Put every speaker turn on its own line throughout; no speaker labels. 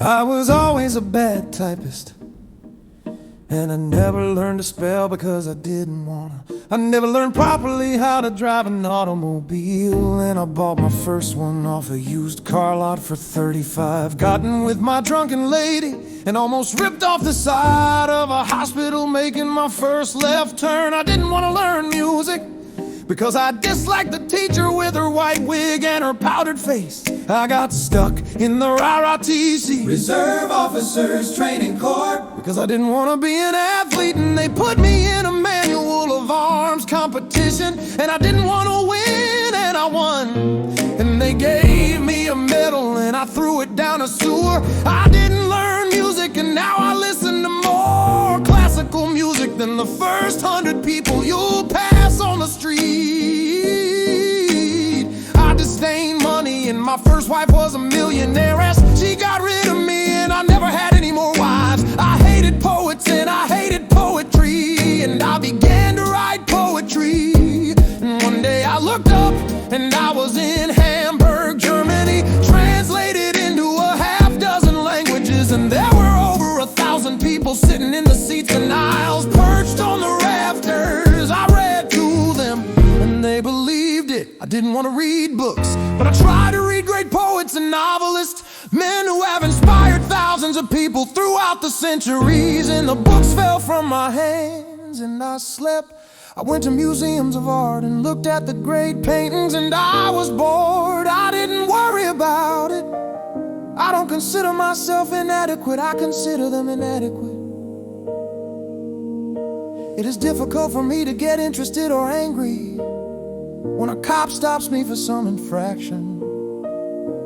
I was always a bad typist, and I never learned to spell because I didn't wanna. I never learned properly how to drive an automobile, and I bought my first one off a used car lot for 35. Got in with my drunken lady and almost ripped off the side of a hospital making my first left turn. I didn't want to learn music because I disliked the teacher with her white wig and her powdered face. I got stuck in the ROTC, Reserve Officers Training Corps, because I didn't want to be an athlete, and they put me in a manual of arms competition, and I didn't want to win, and I won. And they gave me a medal, and I threw it down a sewer. I didn't learn music, and now I listen to more classical music than the first 100 people you'll pass on the street. I disdain money, and my first wife was a millionairess. She got rid of me, and I never had any more wives. I hated poets, and I hated poetry, and I began to write poetry. And one day I looked up, and I was in Hamburg, Germany, translated into a half dozen languages, and there were over 1,000 people sitting in the seats and aisles, perched on the rafters. I read to them, and they believed it. I didn't want to read books, but I tried to read great poets and novelists, men who have inspired thousands of people throughout the centuries. And the books fell from my hands, and I slept. I went to museums of art and looked at the great paintings, and I was bored. I didn't worry about it. I don't consider myself inadequate, I consider them inadequate. It is difficult for me to get interested or angry when a cop stops me for some infraction.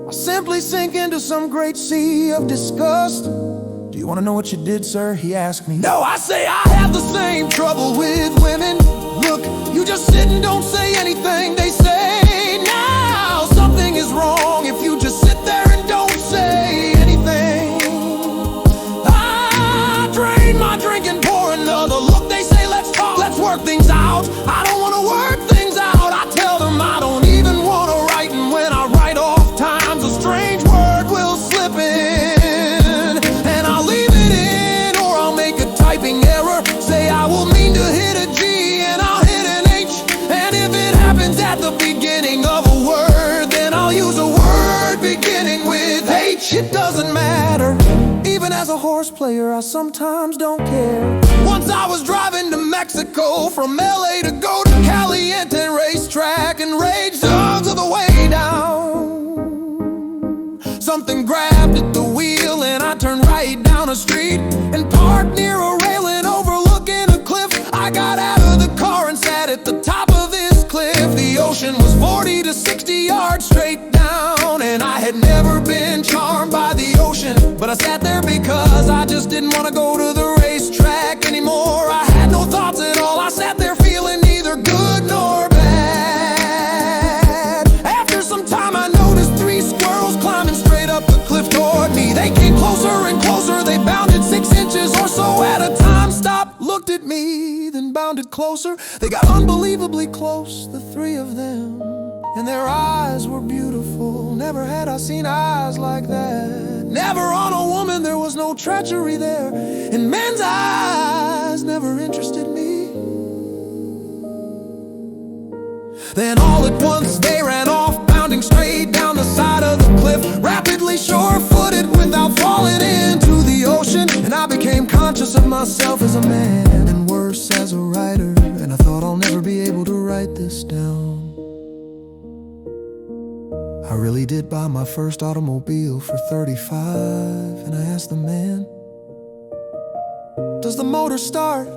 I simply sink into some great sea of disgust. Do you want to know what you did, sir? He asked me. No, I say I have the same trouble with women. Look, you just sit and don't say anything they say. Now something is wrong if you just sit there and don't say anything. I drain my drink and pour another. Look, they say let's talk, let's work things out. I don't want to work things out. I tell them I don't even want to write, and when I write off times a strange word will slip in, and I'll leave it in, or I'll make a typing error. Say I will mean to hit a G and I'll hit an H, and if it happens at the beginning of a word, then I'll use a word beginning with H. It doesn't matter. Even as a horse player, I sometimes don't care. Once I was driving to Mexico from LA to go to Caliente racetrack, and rage dogs of the way down. Something grabbed at the wheel, and I turned right down a street and parked near a railing overlooking a cliff. I got out of the car and sat at the top of this cliff. The ocean was 40 to 60 yards straight down, and I had never been charmed by the ocean, but I sat there because I just didn't want to go to the racetrack anymore. I had no thoughts at all. I sat there feeling neither good nor bad. After some time I noticed 3 squirrels climbing straight up the cliff toward me. They came closer and closer. They bounded 6 inches or so at a time, stopped, looked at me, then bounded closer. They got unbelievably close, the 3 of them, and their eyes were beautiful. Never had I seen eyes like that. Never on a woman, there was no treachery there, and men's eyes never interested me. Then all at once they ran off, bounding straight down the side of the cliff, rapidly sure-footed without falling into the ocean. And I became conscious of myself as a man, and worse as a writer, and I thought I'll never be able to write this down. I really did buy my first automobile for 35, and I asked the man, does the motor start?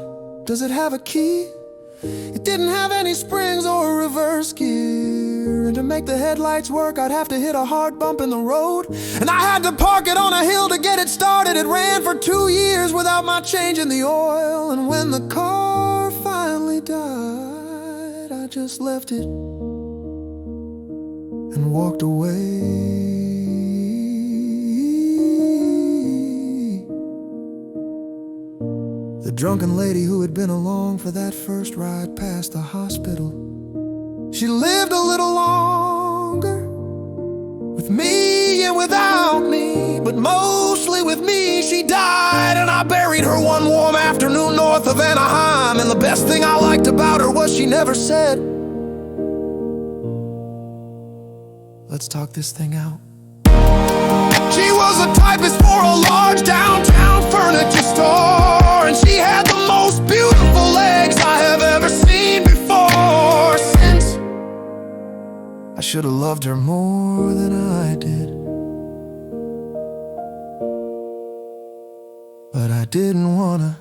Does it have a key? It didn't have any springs or reverse gear, and to make the headlights work I'd have to hit a hard bump in the road, and I had to park it on a hill to get it started. It ran for 2 years without my changing the oil, and when the car finally died, I just left it and walked away. The drunken lady who had been along for that first ride past the hospital, she lived a little longer with me and without me, but mostly with me, she died, and I buried her one warm afternoon north of Anaheim. And the best thing I liked about her was she never said, "Let's talk this thing out." She was a typist for a large downtown furniture store, and she had the most beautiful legs I have ever seen before. Since I should have loved her more than I did, but I didn't wanna.